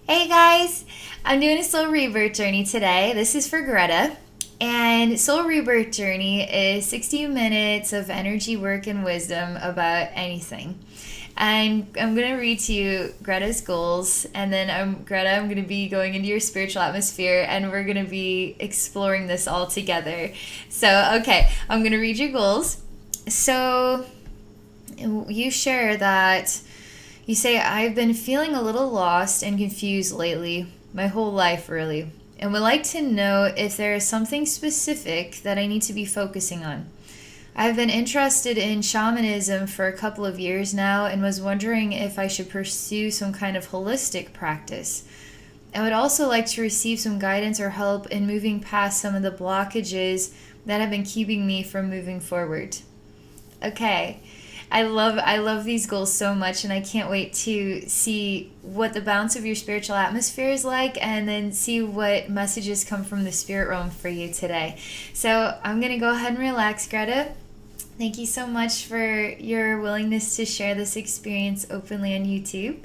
Hey guys, I'm doing a soul rebirth journey today. This is for Greta. And soul rebirth journey is 60 minutes of energy work and wisdom about anything. And I'm going to read to you Greta's goals, and then Greta, I'm going to be going into your spiritual atmosphere, and we're going to be exploring this all together. So, okay, I'm going to read your goals. So, you share that you say, I've been feeling a little lost and confused lately, my whole life really, and would like to know if there is something specific that I need to be focusing on. I've been interested in shamanism for a couple of years now and was wondering if I should pursue some kind of holistic practice. I would also like to receive some guidance or help in moving past some of the blockages that have been keeping me from moving forward. Okay. I love these goals so much, and I can't wait to see what the bounce of your spiritual atmosphere is like, and then see what messages come from the spirit realm for you today. So I'm going to go ahead and relax, Greta. Thank you so much for your willingness to share this experience openly on YouTube.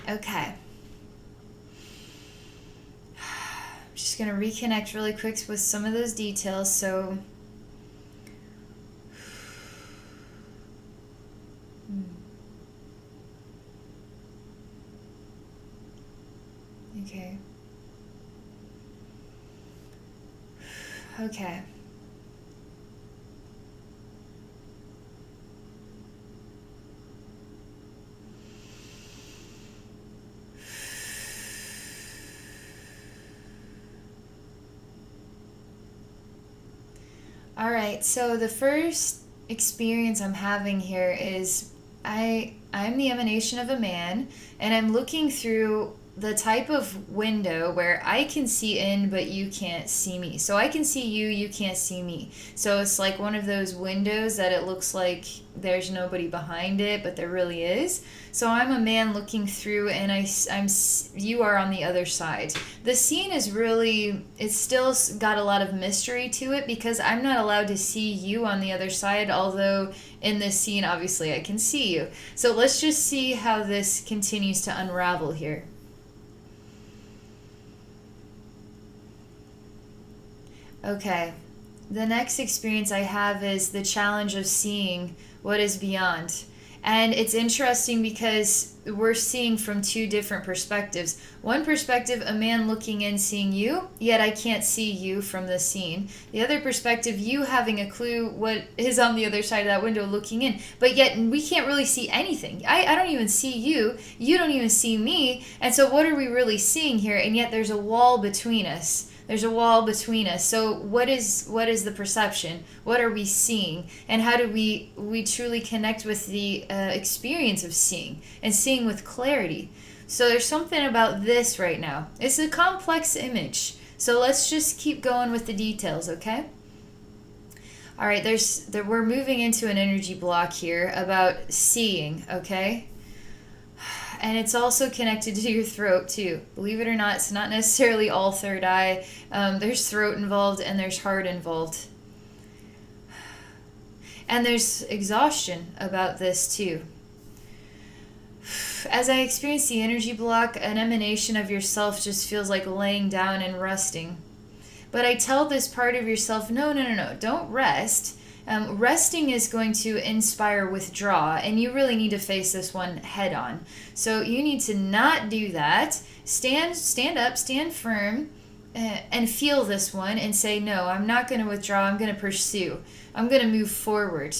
Okay. I'm just going to reconnect really quick with some of those details. So okay. Okay. All right. So the first experience I'm having here is I'm the emanation of a man, and I'm looking through the type of window where I can see in, but you can't see me. So I can see you, you can't see me. So it's like one of those windows that it looks like there's nobody behind it, but there really is. So I'm a man looking through, and you are on the other side. The scene is really, it's still got a lot of mystery to it because I'm not allowed to see you on the other side, although in this scene, obviously, I can see you. So let's just see how this continues to unravel here. Okay. The next experience I have is the challenge of seeing what is beyond. And it's interesting because we're seeing from two different perspectives. One perspective, a man looking in, seeing you, yet I can't see you from the scene. The other perspective, you having a clue what is on the other side of that window looking in, but yet we can't really see anything. I don't even see you. You don't even see me. And so what are we really seeing here? And yet there's a wall between us. There's a wall between us. So what is the perception? What are we seeing? And how do we truly connect with the experience of seeing and seeing with clarity? So there's something about this right now. It's a complex image. So let's just keep going with the details, okay? All right, we're moving into an energy block here about seeing, okay? And it's also connected to your throat too. Believe it or not, it's not necessarily all third eye. There's throat involved and there's heart involved. And there's exhaustion about this too. As I experience the energy block, an emanation of yourself just feels like laying down and resting. But I tell this part of yourself, no, don't rest. Resting is going to inspire withdrawal, and you really need to face this one head on. So you need to not do that. Stand up, stand firm, and feel this one and say, no, I'm not going to withdraw. I'm going to pursue. I'm going to move forward.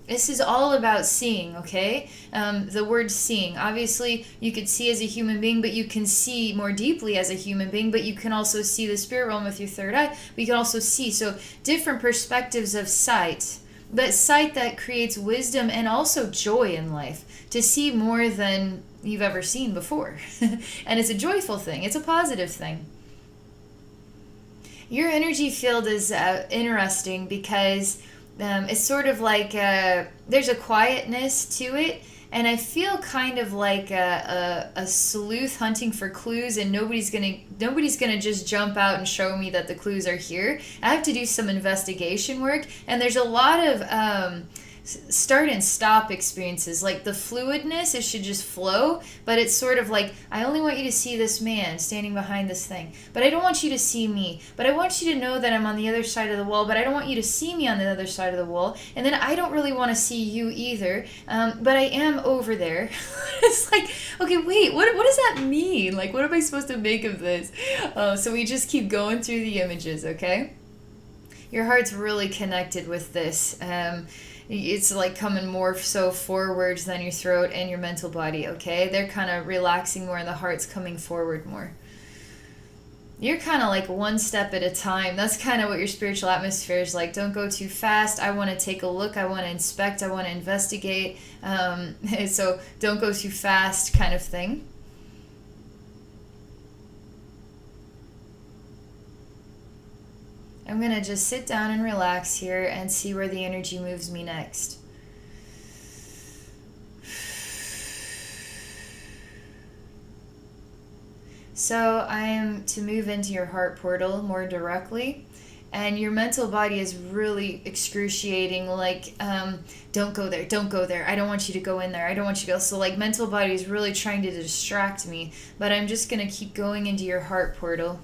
This is all about seeing, okay? The word seeing. Obviously, you could see as a human being, but you can see more deeply as a human being, but you can also see the spirit realm with your third eye, but you can also see. So different perspectives of sight, but sight that creates wisdom and also joy in life, to see more than you've ever seen before. And it's a joyful thing. It's a positive thing. Your energy field is interesting because it's sort of like there's a quietness to it, and I feel kind of like a sleuth hunting for clues, and nobody's gonna just jump out and show me that the clues are here. I have to do some investigation work, and there's a lot of start and stop experiences. Like the fluidness, it should just flow, but it's sort of like, I only want you to see this man standing behind this thing, but I don't want you to see me. But I want you to know that I'm on the other side of the wall, but I don't want you to see me on the other side of the wall. And then I don't really want to see you either, but I am over there. It's like, okay, wait, what does that mean? Like, what am I supposed to make of this? So we just keep going through the images, okay? Your heart's really connected with this. It's like coming more so forwards than your throat and your mental body, okay? They're kind of relaxing more and the heart's coming forward more. You're kind of like one step at a time. That's kind of what your spiritual atmosphere is like. Don't go too fast. I want to take a look. I want to inspect. I want to investigate. So don't go too fast kind of thing. I'm going to just sit down and relax here and see where the energy moves me next. So I am to move into your heart portal more directly. And your mental body is really excruciating, like, don't go there, don't go there. I don't want you to go in there. I don't want you to go. So like mental body is really trying to distract me. But I'm just going to keep going into your heart portal.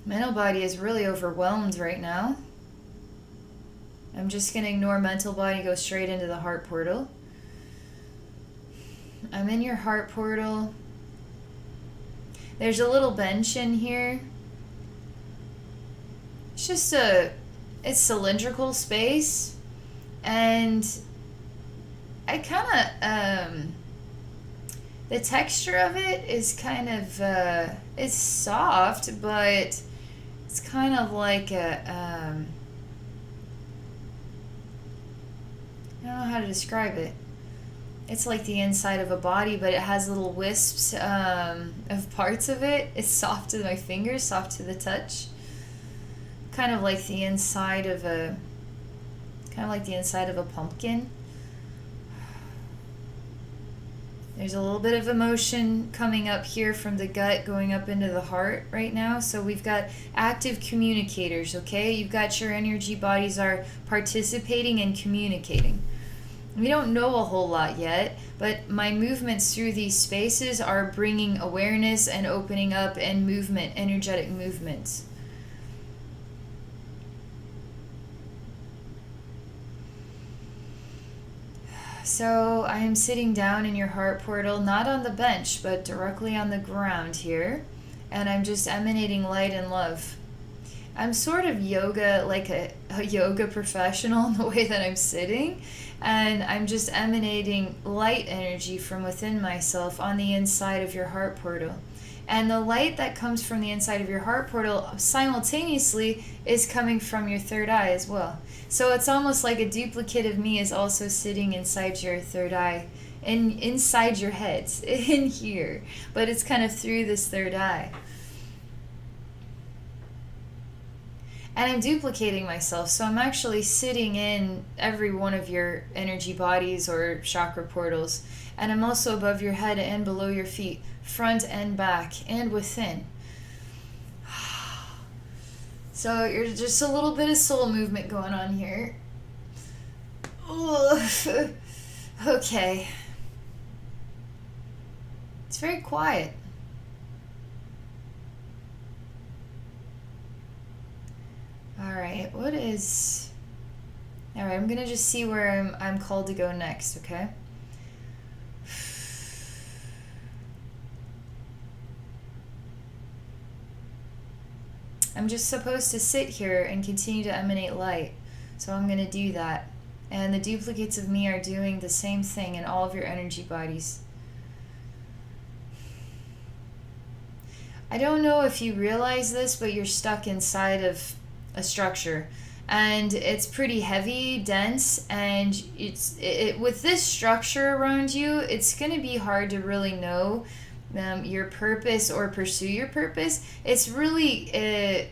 Mental body is really overwhelmed right now. I'm just going to ignore mental body, go straight into the heart portal. I'm in your heart portal. There's a little bench in here. It's just it's cylindrical space. And I kind of, the texture of it is kind of, it's soft, but it's kind of like a, I don't know how to describe it. It's like the inside of a body, but it has little wisps of parts of it. It's soft to my fingers, soft to the touch. Kind of like the inside of a pumpkin. There's a little bit of emotion coming up here from the gut, going up into the heart right now. So we've got active communicators, okay? You've got your energy bodies are participating and communicating. We don't know a whole lot yet, but my movements through these spaces are bringing awareness and opening up and movement, energetic movements. So I am sitting down in your heart portal, not on the bench, but directly on the ground here. And I'm just emanating light and love. I'm sort of yoga, like a yoga professional in the way that I'm sitting. And I'm just emanating light energy from within myself on the inside of your heart portal. And the light that comes from the inside of your heart portal simultaneously is coming from your third eye as well. So it's almost like a duplicate of me is also sitting inside your third eye, and inside your head, in here. But it's kind of through this third eye. And I'm duplicating myself, so I'm actually sitting in every one of your energy bodies or chakra portals. And I'm also above your head and below your feet, front and back, and within. So you're just a little bit of soul movement going on here. Okay. It's very quiet. Alright, what is... Alright, I'm gonna just see where I'm called to go next, okay? I'm just supposed to sit here and continue to emanate light. So I'm going to do that. And the duplicates of me are doing the same thing in all of your energy bodies. I don't know if you realize this, but you're stuck inside of a structure. And it's pretty heavy, dense, and with this structure around you, it's going to be hard to really know your purpose or pursue your purpose. It's really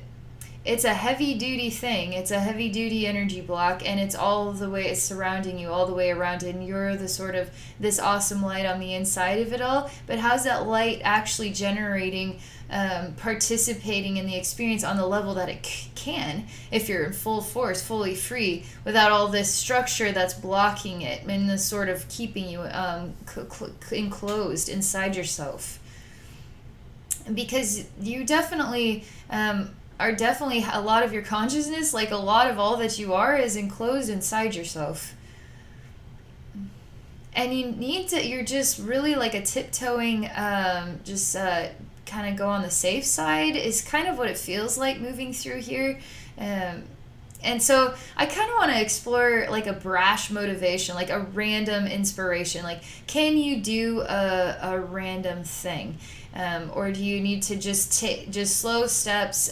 it's a heavy duty thing. It's a heavy duty energy block, and it's all the way, it's surrounding you all the way around, and you're the sort of this awesome light on the inside of it all. But how's that light actually generating, participating in the experience on the level that it can, if you're in full force, fully free, without all this structure that's blocking it and the sort of keeping you enclosed inside yourself? Because you definitely are definitely, a lot of your consciousness, like a lot of all that you are, is enclosed inside yourself. And you need to, you're just really like a tiptoeing, kind of go on the safe side is kind of what it feels like moving through here. And so I kind of want to explore like a brash motivation, like a random inspiration. Like, can you do a random thing? Or do you need to just take just slow steps,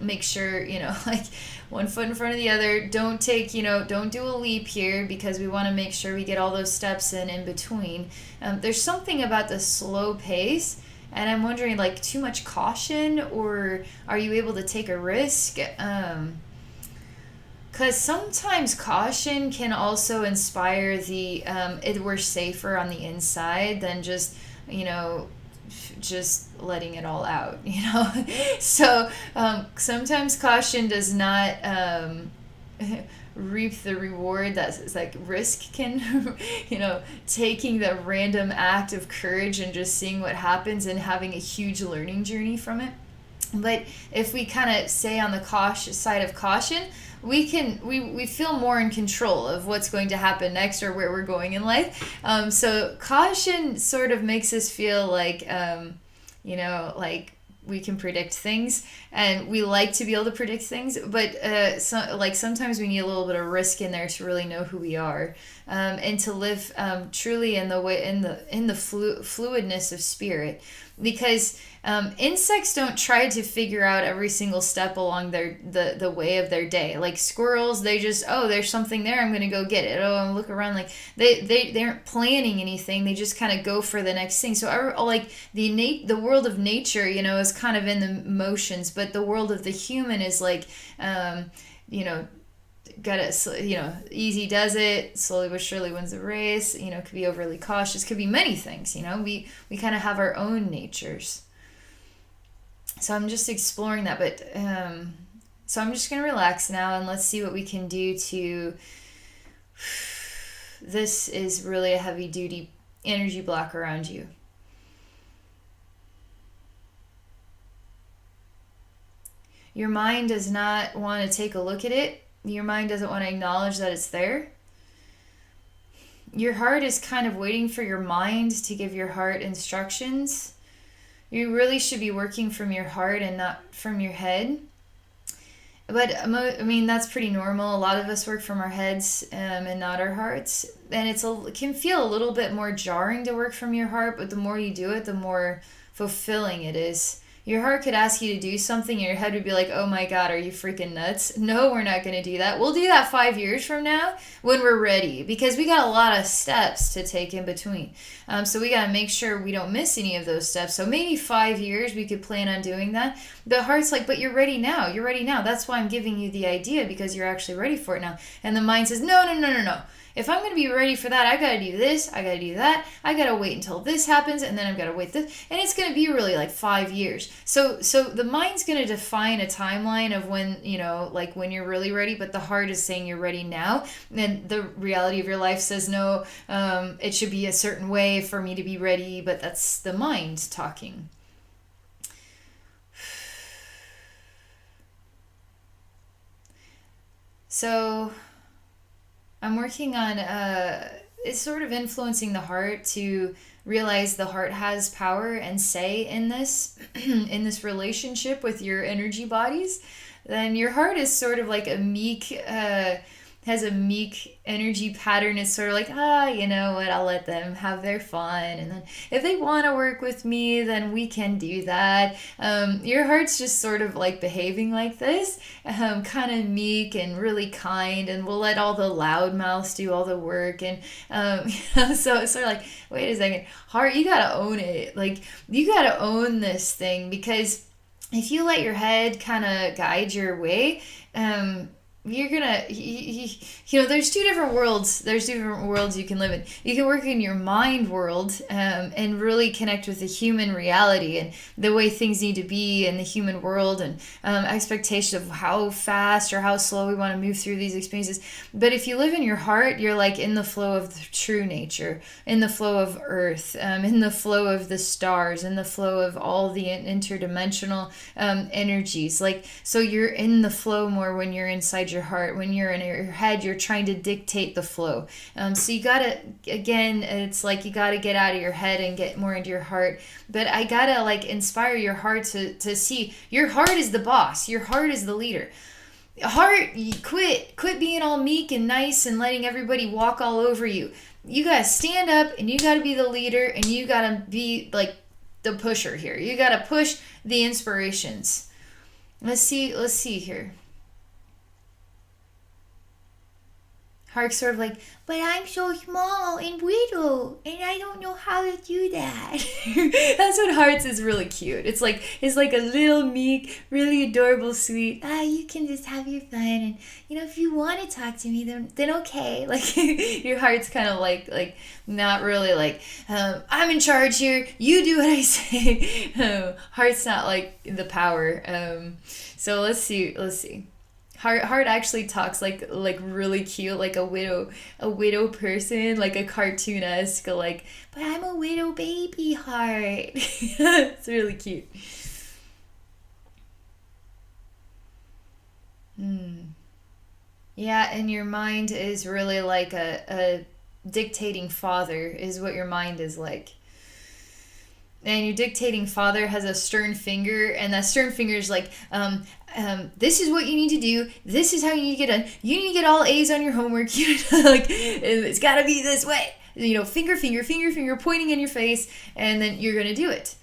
make sure, like one foot in front of the other. Don't take, don't do a leap here, because we want to make sure we get all those steps in between. There's something about the slow pace, and I'm wondering, like, too much caution, or are you able to take a risk? Because sometimes caution can also inspire we're safer on the inside than just letting it all out, So sometimes caution does not reap the reward that's like risk can, taking the random act of courage and just seeing what happens and having a huge learning journey from it. But if we kind of stay on the side of caution, we feel more in control of what's going to happen next or where we're going in life. So caution sort of makes us feel like, like we can predict things, and we like to be able to predict things, but sometimes we need a little bit of risk in there to really know who we are, and to live truly in the way, in the fluidness of spirit. Because insects don't try to figure out every single step along the way of their day. Like squirrels, they just, there's something there, I'm gonna go get it. I'm look around. Like they aren't planning anything. They just kind of go for the next thing. So like the world of nature, is kind of in the motions, but the world of the human is like, easy does it, slowly but surely wins the race. Could be overly cautious, could be many things. We kind of have our own natures. So I'm just exploring that, but so I'm just gonna relax now, and let's see what we can do to. This is really a heavy duty energy block around you. Your mind does not want to take a look at it. Your mind doesn't want to acknowledge that it's there. Your heart is kind of waiting for your mind to give your heart instructions. You really should be working from your heart and not from your head. But that's pretty normal. A lot of us work from our heads and not our hearts. And it can feel a little bit more jarring to work from your heart, but the more you do it, the more fulfilling it is. Your heart could ask you to do something, and your head would be like, oh my God, are you freaking nuts? No, we're not going to do that. We'll do that 5 years from now when we're ready, because we got a lot of steps to take in between. So we got to make sure we don't miss any of those steps. So maybe 5 years we could plan on doing that. The heart's like, but you're ready now. You're ready now. That's why I'm giving you the idea, because you're actually ready for it now. And the mind says, no. If I'm going to be ready for that, I got to do this, I got to do that, I got to wait until this happens, and then I've got to wait this, and it's going to be really like 5 years. So the mind's going to define a timeline of when, like when you're really ready, but the heart is saying you're ready now. And the reality of your life says, no, it should be a certain way for me to be ready, but that's the mind talking. So I'm working on it's sort of influencing the heart to realize the heart has power and say in this in this relationship with your energy bodies. Then your heart is sort of like a meek has a meek energy pattern. It's sort of like, you know what, I'll let them have their fun, and then if they want to work with me, then we can do that. Your heart's just sort of like behaving like this, kind of meek and really kind, and we'll let all the loud mouths do all the work. And so it's sort of like, wait a second, heart, you gotta own it. Like, you gotta own this thing, because if you let your head kind of guide your way, you're gonna there's two different worlds you can live in. You can work in your mind world, and really connect with the human reality and the way things need to be in the human world, and expectation of how fast or how slow we want to move through these experiences. But if you live in your heart, you're like in the flow of the true nature, in the flow of earth, in the flow of the stars, in the flow of all the interdimensional energies. Like, so you're in the flow more when you're inside your heart. When you're in your head, you're trying to dictate the flow. So you gotta, again, it's like you gotta get out of your head and get more into your heart. But I gotta like inspire your heart to see your heart is the boss. Your heart is the leader. Heart, quit being all meek and nice and letting everybody walk all over you. You gotta stand up and you gotta be the leader, and you gotta be like the pusher here. You gotta push the inspirations. Let's see here. Heart's sort of like, but I'm so small and little, and I don't know how to do that. That's what Hearts is really cute. It's like a little meek, really adorable, sweet. You can just have your fun, and if you want to talk to me, then okay. Like your Heart's kind of like not really like I'm in charge here. You do what I say. Heart's not like the power. So let's see. Heart actually talks like really cute, like a widow person, like a cartoon-esque, like, but I'm a widow baby Heart. It's really cute. Yeah, and your mind is really like a dictating father is what your mind is like. And your dictating father has a stern finger, and that stern finger is like, this is what you need to do. This is how you need to get done. You need to get all A's on your homework. Like, it's got to be this way. Finger, pointing in your face, and then you're going to do it.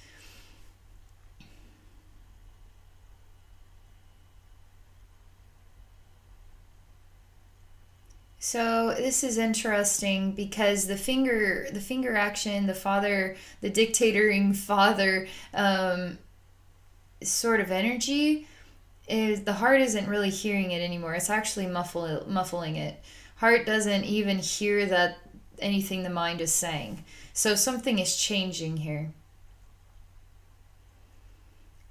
So this is interesting because the finger action, the father, the dictatoring father, sort of energy, is the heart isn't really hearing it anymore. It's actually muffling it. Heart doesn't even hear that anything the mind is saying. So something is changing here.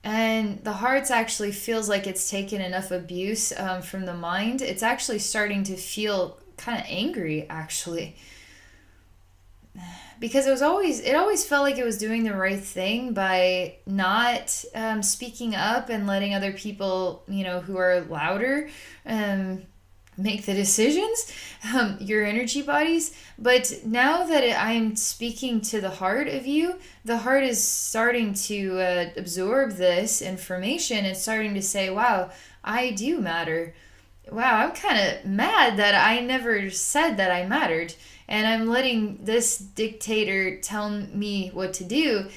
And the heart actually feels like it's taken enough abuse from the mind. It's actually starting to feel kind of angry, actually, because it always felt like it was doing the right thing by not speaking up and letting other people, who are louder, make the decisions, your energy bodies. But now that I'm speaking to the heart of you, the heart is starting to absorb this information and starting to say, wow, I do matter. Wow, I'm kind of mad that I never said that I mattered. And I'm letting this dictator tell me what to do,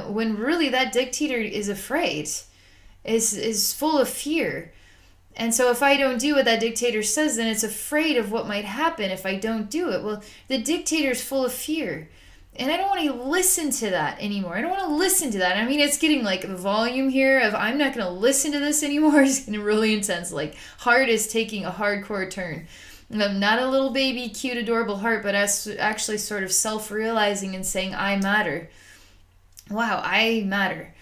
when really that dictator is afraid, is full of fear. And so if I don't do what that dictator says, then it's afraid of what might happen if I don't do it. Well, the dictator's full of fear. And I don't want to listen to that anymore. I don't want to listen to that. I mean, it's getting like the volume here of I'm not going to listen to this anymore is getting really intense. Like, heart is taking a hardcore turn. Not a little baby, cute, adorable heart, but as actually sort of self-realizing and saying, I matter. Wow, I matter.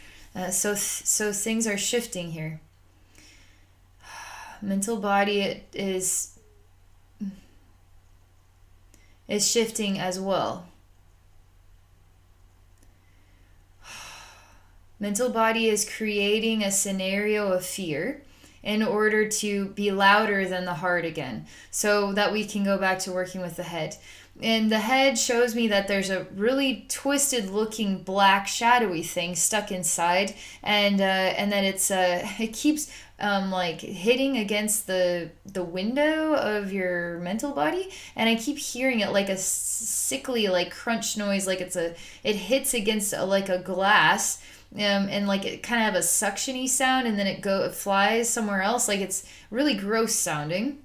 So things are shifting here. Mental body is shifting as well. Mental body is creating a scenario of fear in order to be louder than the heart again, so that we can go back to working with the head. And the head shows me that there's a really twisted looking black shadowy thing stuck inside, and then it keeps like hitting against the window of your mental body, and I keep hearing it like a sickly like crunch noise, like it hits against like a glass. And like it kind of have a suctiony sound, and then it flies somewhere else. Like, it's really gross sounding.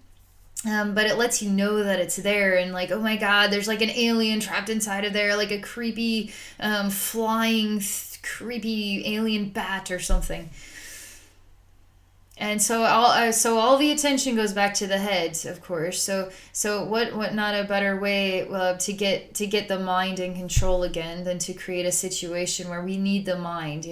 But it lets you know that it's there, and like, oh my god, there's like an alien trapped inside of there, like a creepy flying creepy alien bat or something. And so all the attention goes back to the head, of course. So what not a better way to get the mind in control again than to create a situation where we need the mind,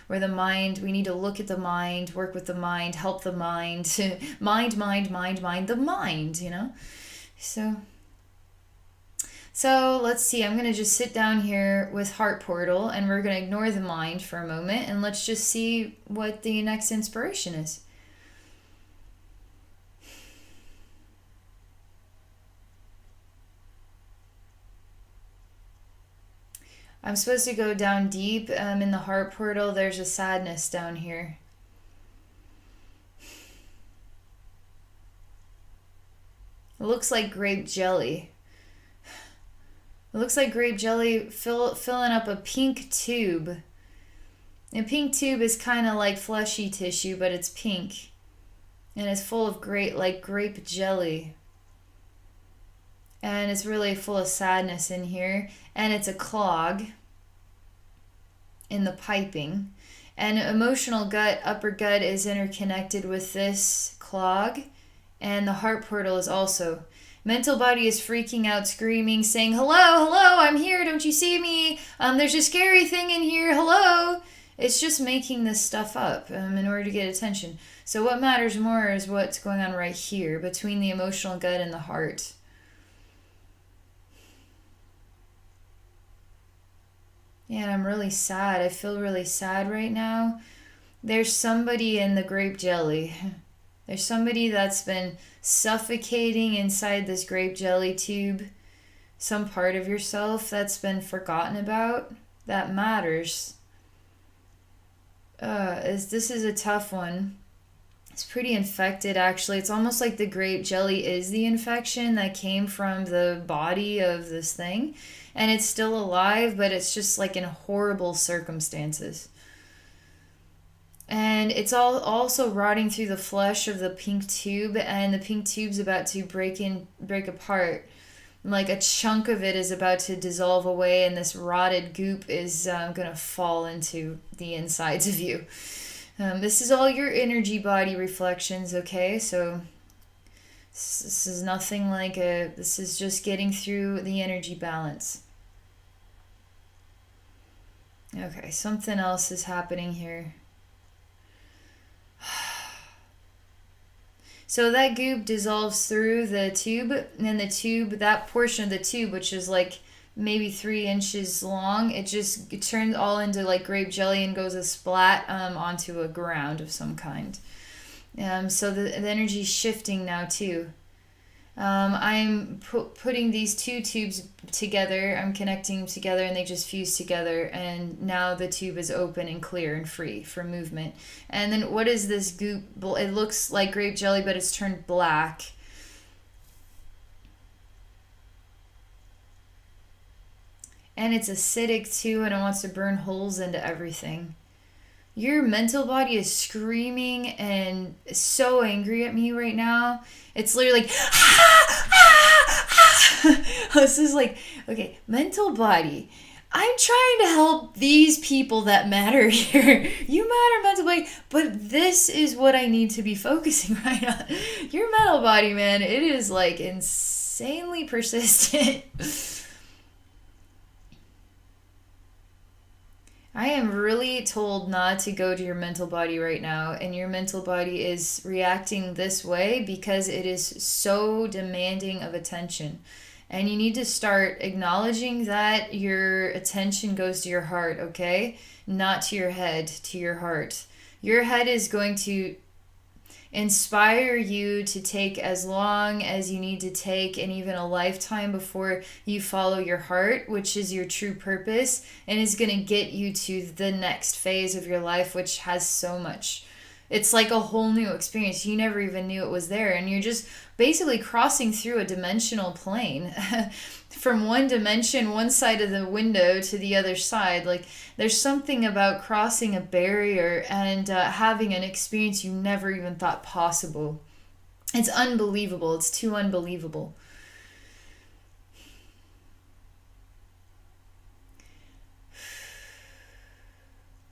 where the mind, we need to look at the mind, work with the mind, help the mind to mind the mind. So so let's see, I'm going to just sit down here with Heart Portal and we're going to ignore the mind for a moment and let's just see what the next inspiration is. I'm supposed to go down deep in the Heart Portal. There's a sadness down here. It looks like grape jelly. It looks like grape jelly filling up a pink tube. A pink tube is kind of like fleshy tissue, but it's pink. And it's full of grape jelly. And it's really full of sadness in here. And it's a clog in the piping. And emotional gut, upper gut is interconnected with this clog. And the heart portal is also. Mental body is freaking out, screaming, saying, hello, hello, I'm here, don't you see me? There's a scary thing in here, hello. It's just making this stuff up in order to get attention. So what matters more is what's going on right here between the emotional gut and the heart. Yeah, and I'm really sad. I feel really sad right now. There's somebody in the grape jelly. There's somebody that's been suffocating inside this grape jelly tube. Some part of yourself that's been forgotten about. That matters. This is a tough one. It's pretty infected, actually. It's almost like the grape jelly is the infection that came from the body of this thing. And it's still alive, but it's just like in horrible circumstances. And it's all also rotting through the flesh of the pink tube, and the pink tube's about to break apart. Like a chunk of it is about to dissolve away, and this rotted goop is going to fall into the insides of you. This is all your energy body reflections, okay? So this is nothing like this is just getting through the energy balance. Okay, something else is happening here. So that goop dissolves through the tube, and the tube, that portion of the tube, which is like maybe 3 inches long, it turns all into like grape jelly and goes a splat onto a ground of some kind. So the energy's shifting now too. I'm putting these 2 tubes together, I'm connecting them together, and they just fuse together, and now the tube is open and clear and free for movement. And then what is this goop? It looks like grape jelly, but it's turned black. And it's acidic too, and it wants to burn holes into everything. Your mental body is screaming and so angry at me right now. It's literally like, This is like, okay, mental body. I'm trying to help these people that matter here. You matter, mental body, but this is what I need to be focusing right on. Your mental body, man, it is like insanely persistent. I am really told not to go to your mental body right now, and your mental body is reacting this way because it is so demanding of attention. And you need to start acknowledging that your attention goes to your heart, okay? Not to your head, to your heart. Your head is going to inspire you to take as long as you need to take, and even a lifetime before you follow your heart, which is your true purpose, and is going to get you to the next phase of your life, which has so much. It's like a whole new experience. You never even knew it was there, and you're just basically crossing through a dimensional plane from one dimension, one side of the window, to the other side. Like, there's something about crossing a barrier and having an experience you never even thought possible. It's unbelievable. It's too unbelievable.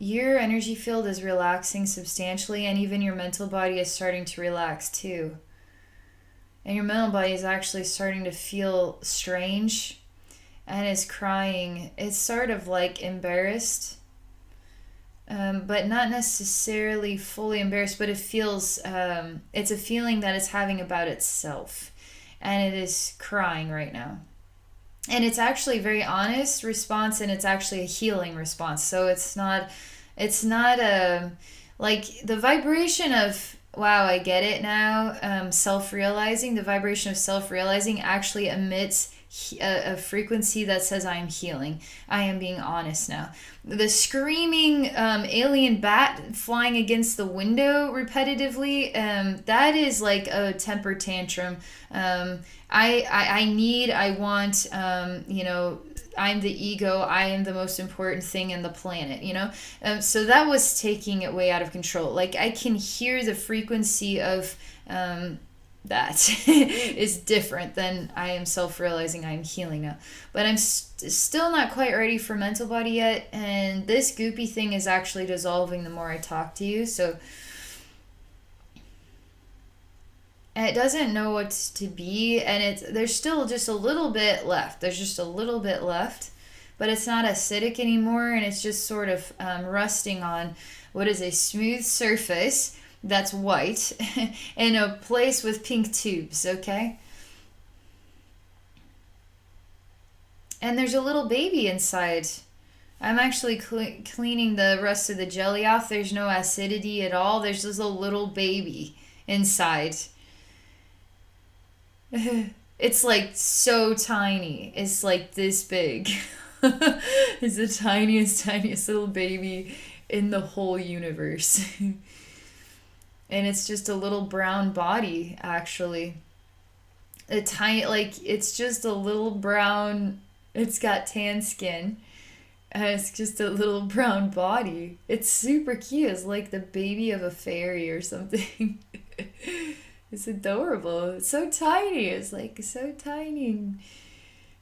your energy field is relaxing substantially, and even your mental body is starting to relax too. And your mental body is actually starting to feel strange and is crying. It's sort of like embarrassed, but not necessarily fully embarrassed, but it feels, it's a feeling that it's having about itself. And it is crying right now. And it's actually a very honest response, and it's actually a healing response. So it's not a, like the vibration of, wow, I get it now, self-realizing, the vibration of self-realizing actually emits a frequency that says I am healing. I am being honest now. The screaming alien bat flying against the window repetitively, that is like a temper tantrum. I want, I'm the ego. I am the most important thing in the planet, so that was taking it way out of control. Like I can hear the frequency of that is different than I am self-realizing I am healing now. But I'm still not quite ready for mental body yet, and this goopy thing is actually dissolving the more I talk to you. So it doesn't know what to be, and there's still just a little bit left. There's just a little bit left, but it's not acidic anymore, and it's just sort of rusting on what is a smooth surface that's white in a place with pink tubes, okay? And there's a little baby inside. I'm actually cleaning the rest of the jelly off. There's no acidity at all. There's just a little baby inside. It's like so tiny. It's like this big. It's the tiniest little baby in the whole universe. And it's just a little brown body, actually. It's just a little brown, it's got tan skin. And it's just a little brown body. It's super cute. It's like the baby of a fairy or something. It's adorable. It's so tiny. It's like so tiny.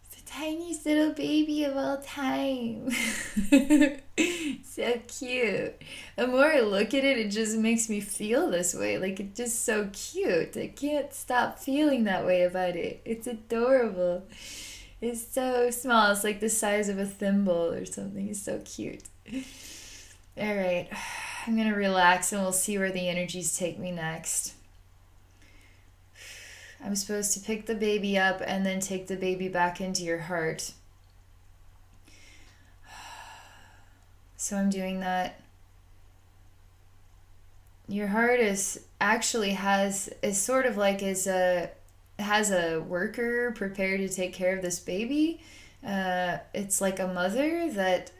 It's the tiniest little baby of all time. So cute. The more I look at it, it just makes me feel this way. Like, it's just so cute. I can't stop feeling that way about it. It's adorable. It's so small. It's like the size of a thimble or something. It's so cute. All right. I'm going to relax, and we'll see where the energies take me next. I'm supposed to pick the baby up and then take the baby back into your heart. So I'm doing that. Your heart is sort of like has a worker prepared to take care of this baby. It's like a mother that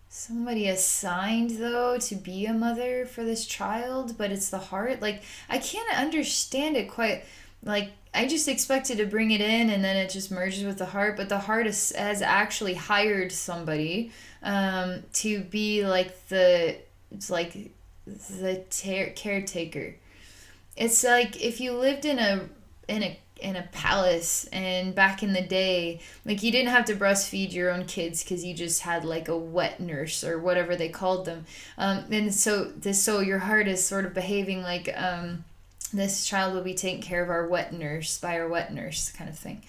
somebody assigned, though, to be a mother for this child, but it's the heart. Like, I can't understand it quite. Like, I just expected to bring it in and then it just merges with the heart, but the heart has actually hired somebody to be like the caretaker. It's like if you lived in a palace, and back in the day, like, you didn't have to breastfeed your own kids because you just had like a wet nurse or whatever they called them, and so your heart is sort of behaving like this child will be taken care of by our wet nurse kind of thing.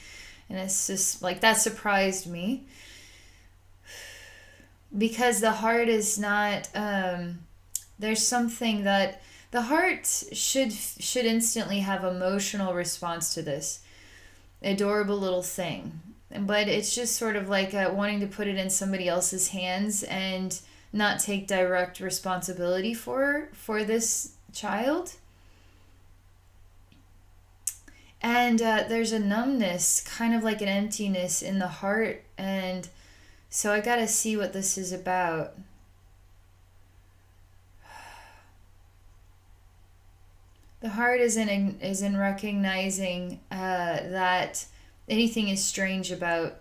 And it's just like that surprised me, because the heart is not there's something that the heart should instantly have emotional response to this adorable little thing. But it's just sort of like wanting to put it in somebody else's hands and not take direct responsibility for this child. And there's a numbness, kind of like an emptiness in the heart. And so I gotta see what this is about. The heart is in recognizing that anything is strange about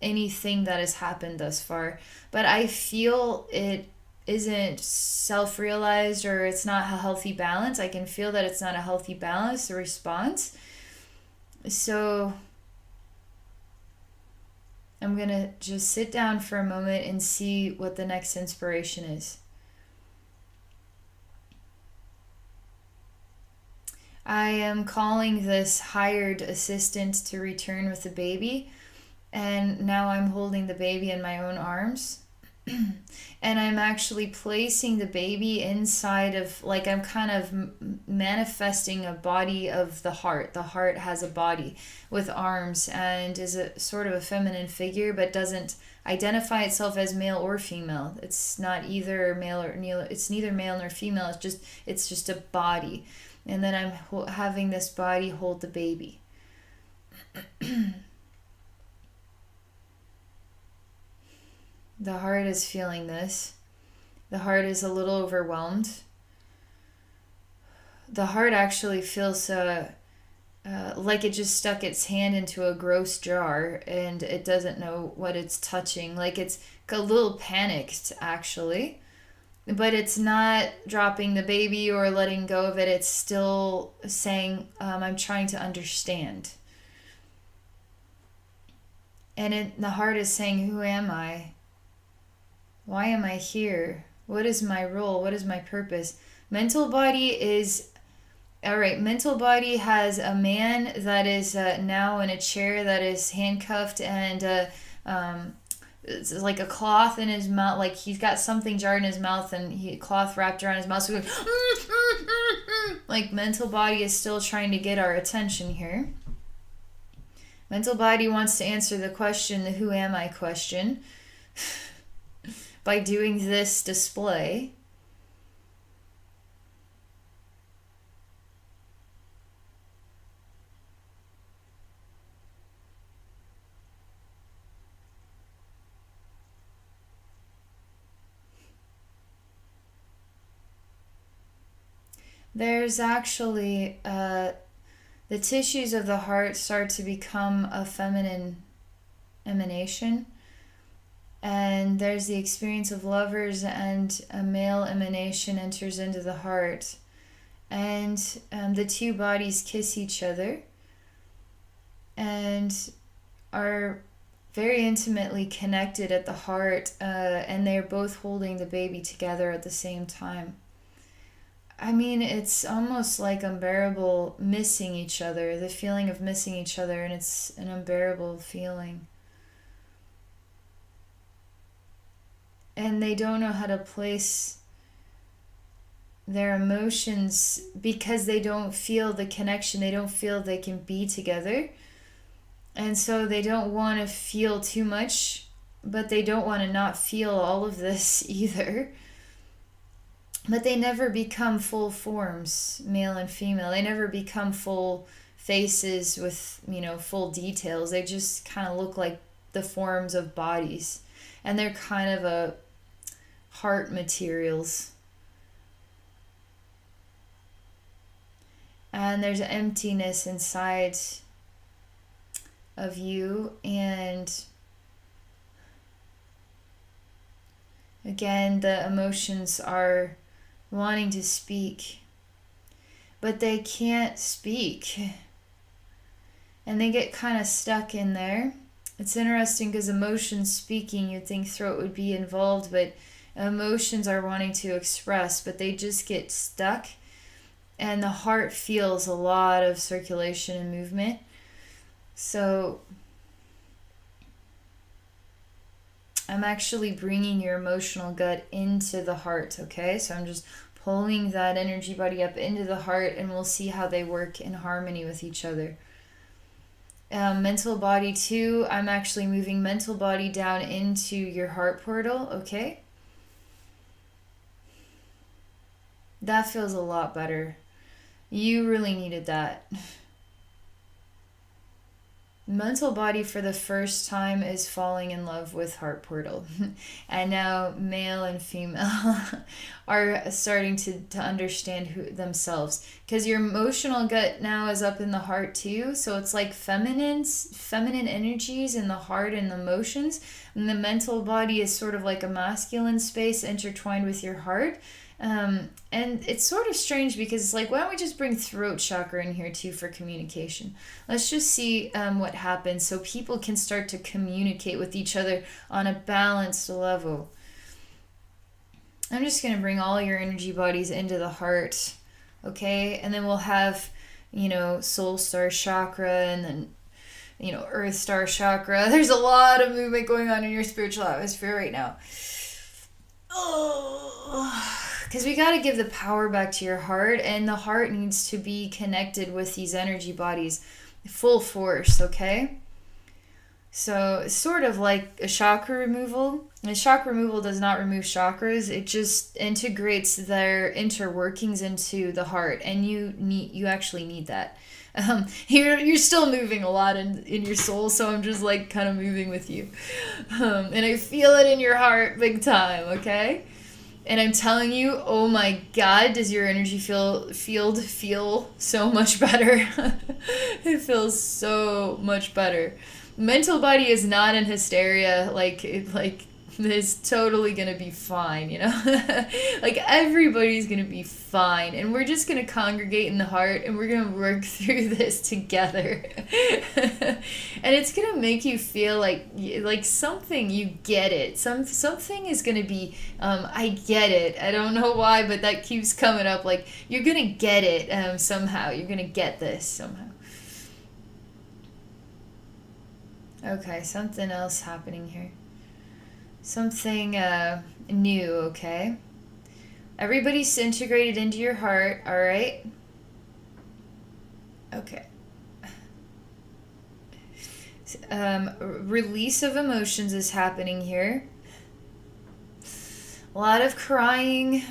anything that has happened thus far. But I feel it isn't self-realized, or it's not a healthy balance. I can feel that it's not a healthy balance, the response. So I'm going to just sit down for a moment and see what the next inspiration is. I am calling this hired assistant to return with the baby, and now I'm holding the baby in my own arms. And I'm actually placing the baby inside of, like, I'm kind of manifesting a body of the heart. The heart has a body with arms and is a sort of a feminine figure, but doesn't identify itself as male or female. It's not either male or it's neither male nor female. It's just a body. And then I'm having this body hold the baby. The heart is feeling this. The heart is a little overwhelmed. The heart actually feels like it just stuck its hand into a gross jar and it doesn't know what it's touching. Like it's a little panicked, actually. But it's not dropping the baby or letting go of it. It's still saying, I'm trying to understand. And the heart is saying, who am I? Why am I here? What is my role? What is my purpose? Mental body is, all right, mental body has a man that is now in a chair that is handcuffed and it's like a cloth in his mouth, like he's got something jarred in his mouth and cloth wrapped around his mouth. So like mental body is still trying to get our attention here. Mental body wants to answer the question, the who am I question, by doing this display. There's actually the tissues of the heart start to become a feminine emanation. And there's the experience of lovers, and a male emanation enters into the heart. And the two bodies kiss each other and are very intimately connected at the heart, and they're both holding the baby together at the same time. I mean, it's almost like unbearable missing each other, the feeling of missing each other, and it's an unbearable feeling. And they don't know how to place their emotions because they don't feel the connection. They don't feel they can be together. And so they don't want to feel too much, but they don't want to not feel all of this either. But they never become full forms, male and female. They never become full faces with, full details. They just kind of look like the forms of bodies. And they're kind of a heart materials. And there's emptiness inside of you, and again the emotions are wanting to speak, but they can't speak, and they get kind of stuck in there. It's interesting because emotions speaking, you'd think throat would be involved, but emotions are wanting to express, but they just get stuck. And the heart feels a lot of circulation and movement. So I'm actually bringing your emotional gut into the heart, okay? So I'm just pulling that energy body up into the heart, and we'll see how they work in harmony with each other. Mental body too, I'm actually moving mental body down into your heart portal, okay? That feels a lot better. You really needed that. Mental body for the first time is falling in love with heart portal. And now male and female are starting to understand themselves. Because your emotional gut now is up in the heart too. So it's like feminine energies in the heart and the emotions. And the mental body is sort of like a masculine space intertwined with your heart. And it's sort of strange because it's like, why don't we just bring throat chakra in here too for communication? Let's just see what happens so people can start to communicate with each other on a balanced level. I'm just going to bring all your energy bodies into the heart, okay? And then we'll have, soul star chakra, and then, earth star chakra. There's a lot of movement going on in your spiritual atmosphere right now. Oh, because we got to give the power back to your heart, and the heart needs to be connected with these energy bodies full force, okay? So it's sort of like a chakra removal. And chakra removal does not remove chakras. It just integrates their interworkings into the heart, and you actually need that. You're still moving a lot in your soul, so I'm just like kind of moving with you, and I feel it in your heart big time. Okay, and I'm telling you, oh my God, does your energy field feel so much better? It feels so much better. Mental body is not in hysteria, like it's totally gonna be fine, like everybody's gonna be fine, and we're just gonna congregate in the heart, and we're gonna work through this together. And it's gonna make you feel like something, you get it, something is gonna be I get it, I don't know why, but that keeps coming up, like you're gonna get it somehow, you're gonna get this somehow. Okay, something else happening here. Something new, okay? Everybody's integrated into your heart, all right? Okay. Release of emotions is happening here. A lot of crying,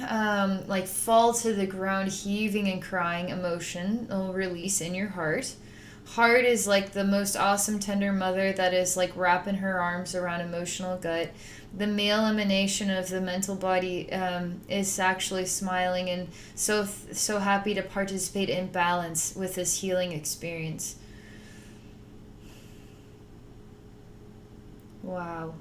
like fall to the ground, heaving and crying emotion will release in your heart. Heart is like the most awesome tender mother that is like wrapping her arms around emotional gut. The male emanation of the mental body is actually smiling and so happy to participate in balance with this healing experience. Wow.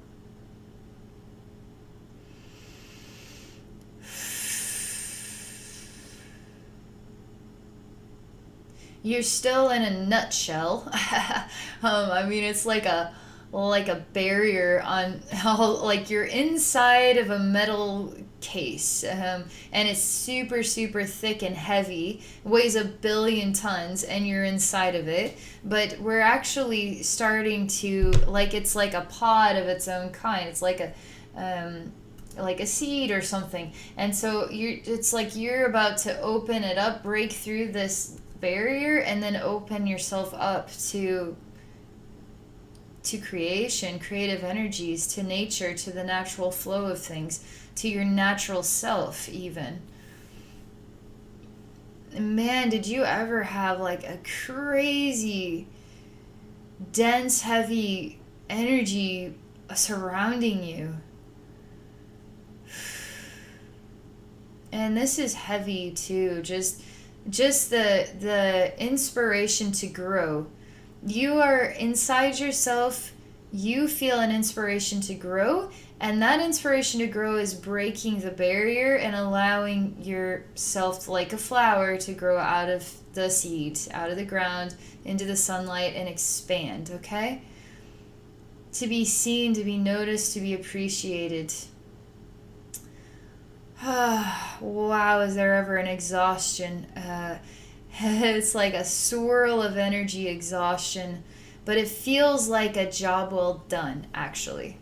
You're still in a nutshell. I mean, it's like a barrier on how, like, you're inside of a metal case, and it's super super thick and heavy, weighs 1 billion tons, and you're inside of it. But we're actually starting to, like, it's like a pod of its own kind. It's like a seed or something, and so it's like you're about to open it up, break through this barrier, and then open yourself up to creation, creative energies, to nature, to the natural flow of things, to your natural self even. Man, did you ever have like a crazy dense heavy energy surrounding you? And this is heavy too, just the inspiration to grow. You are inside yourself, you feel an inspiration to grow, and that inspiration to grow is breaking the barrier and allowing yourself, like a flower, to grow out of the seed, out of the ground, into the sunlight, and expand, okay? To be seen, to be noticed, to be appreciated. Wow, is there ever an exhaustion? It's like a swirl of energy exhaustion, but it feels like a job well done, actually.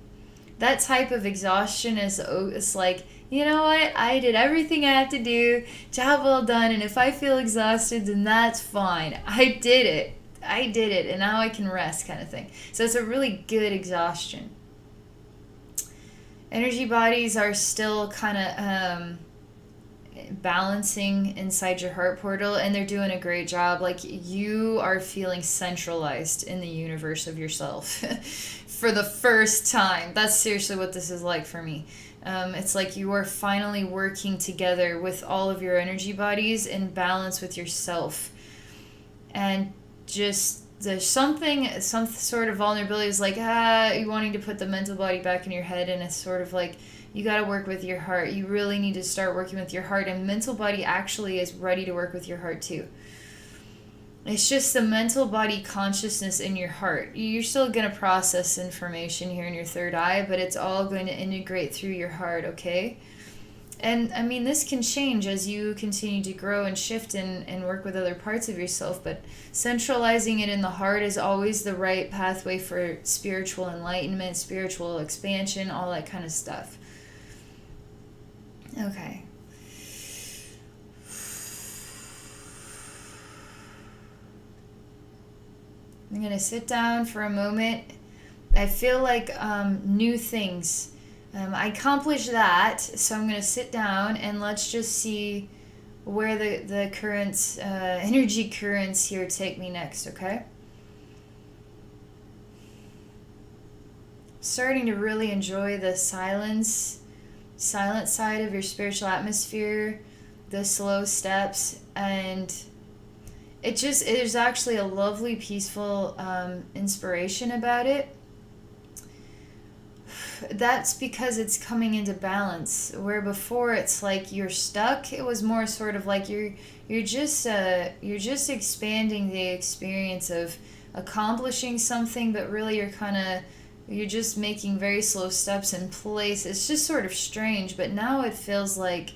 That type of exhaustion is, it's like, you know what, I did everything I had to do, job well done, and if I feel exhausted, then that's fine. I did it, and now I can rest, kind of thing. So it's a really good exhaustion. Energy bodies are still kind of balancing inside your heart portal, and they're doing a great job. Like, you are feeling centralized in the universe of yourself for the first time. That's seriously what this is like for me. It's like you are finally working together with all of your energy bodies in balance with yourself, and just there's some sort of vulnerability is like, you wanting to put the mental body back in your head, and it's sort of like You got to work with your heart. You really need to start working with your heart. And mental body actually is ready to work with your heart too. It's just the mental body consciousness in your heart. You're still going to process information here in your third eye, but it's all going to integrate through your heart, okay? And I mean, this can change as you continue to grow and shift and work with other parts of yourself, but centralizing it in the heart is always the right pathway for spiritual enlightenment, spiritual expansion, all that kind of stuff. Okay. I'm going to sit down for a moment. I feel like new things. I accomplished that, so I'm going to sit down and let's just see where the currents, energy currents here take me next, okay? Starting to really enjoy the silent side of your spiritual atmosphere, the slow steps, and there's actually a lovely, peaceful inspiration about it. That's because it's coming into balance, where before it's like you're stuck. It was more sort of like you're just expanding the experience of accomplishing something, but really you're just making very slow steps in place. It's just sort of strange, but now it feels like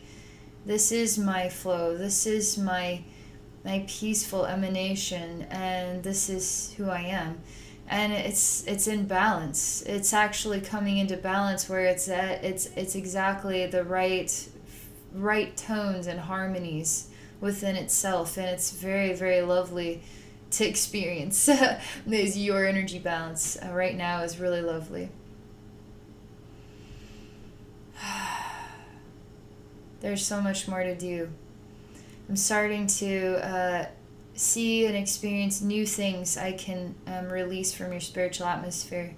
this is my flow. This is my peaceful emanation, and this is who I am. And it's in balance. It's actually coming into balance where it's exactly the right tones and harmonies within itself, and it's very, very lovely to experience. Your energy balance right now is really lovely. There's so much more to do. I'm starting to see and experience new things I can release from your spiritual atmosphere.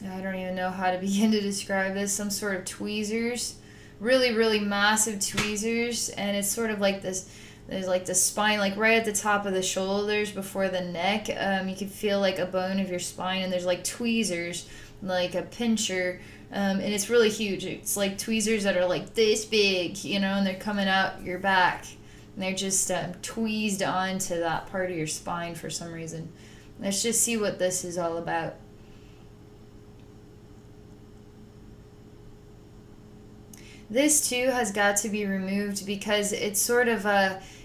I don't even know how to begin to describe this. Some sort of tweezers, really, really massive tweezers, and it's sort of like this. There's like the spine, like right at the top of the shoulders before the neck. You can feel like a bone of your spine, and there's like tweezers, like a pincher. And it's really huge. It's like tweezers that are like this big, and they're coming out your back. And they're just tweezed onto that part of your spine for some reason. Let's just see what this is all about. This too has got to be removed because it's sort of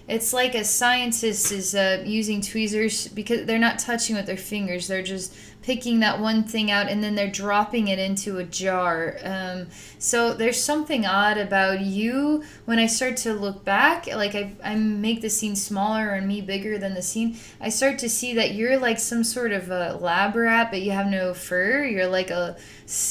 it's like a scientist is using tweezers because they're not touching with their fingers. They're just picking that one thing out and then they're dropping it into a jar. So there's something odd about you when I start to look back, like I make the scene smaller and me bigger than the scene. I start to see that you're like some sort of a lab rat, but you have no fur. You're like a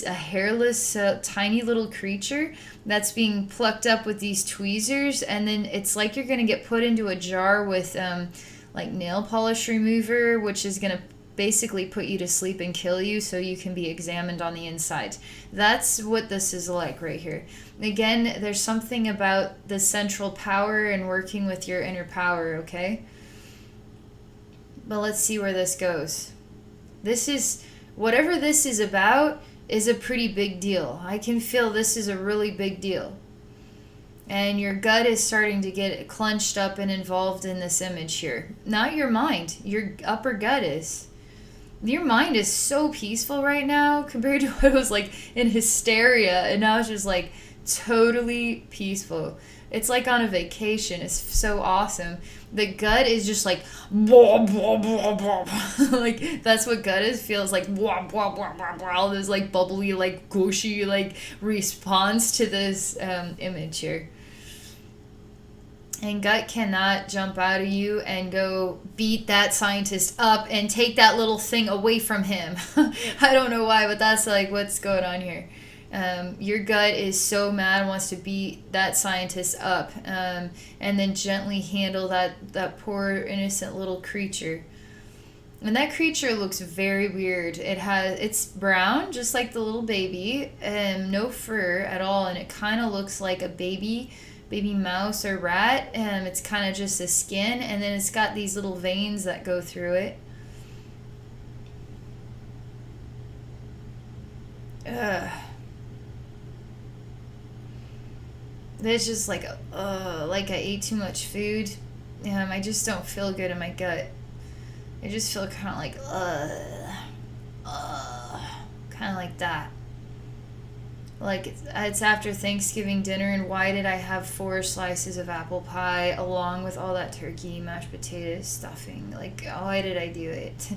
hairless, tiny little creature that's being plucked up with these tweezers, and then it's like you're going to get put into a jar with like nail polish remover, which is going to basically put you to sleep and kill you so you can be examined on the inside. That's what this is like right here. Again, there's something about the central power and working with your inner power, okay? But let's see where this goes. Whatever this is about is a pretty big deal. I can feel this is a really big deal. And your gut is starting to get clenched up and involved in this image here. Not your mind. Your upper gut is. Your mind is so peaceful right now compared to what it was like in hysteria. And now it's just like totally peaceful. It's like on a vacation. It's so awesome. The gut is just like blah, blah, blah, blah. Like that's what gut is, feels like blah, blah, blah, blah, blah. All this like bubbly, like gushy, like response to this image here. And gut cannot jump out of you and go beat that scientist up and take that little thing away from him. I don't know why, but that's like what's going on here. Your gut is so mad, wants to beat that scientist up, and then gently handle that poor innocent little creature. And that creature looks very weird. It's brown, just like the little baby, no fur at all, and it kind of looks like a baby mouse or rat. It's kind of just a skin, and then it's got these little veins that go through it. ugh. It's just like I ate too much food. I just don't feel good in my gut. I just feel kind of like kind of like that. Like it's after Thanksgiving dinner, and why did I have 4 slices of apple pie along with all that turkey, mashed potatoes, stuffing? Like, why did I do it?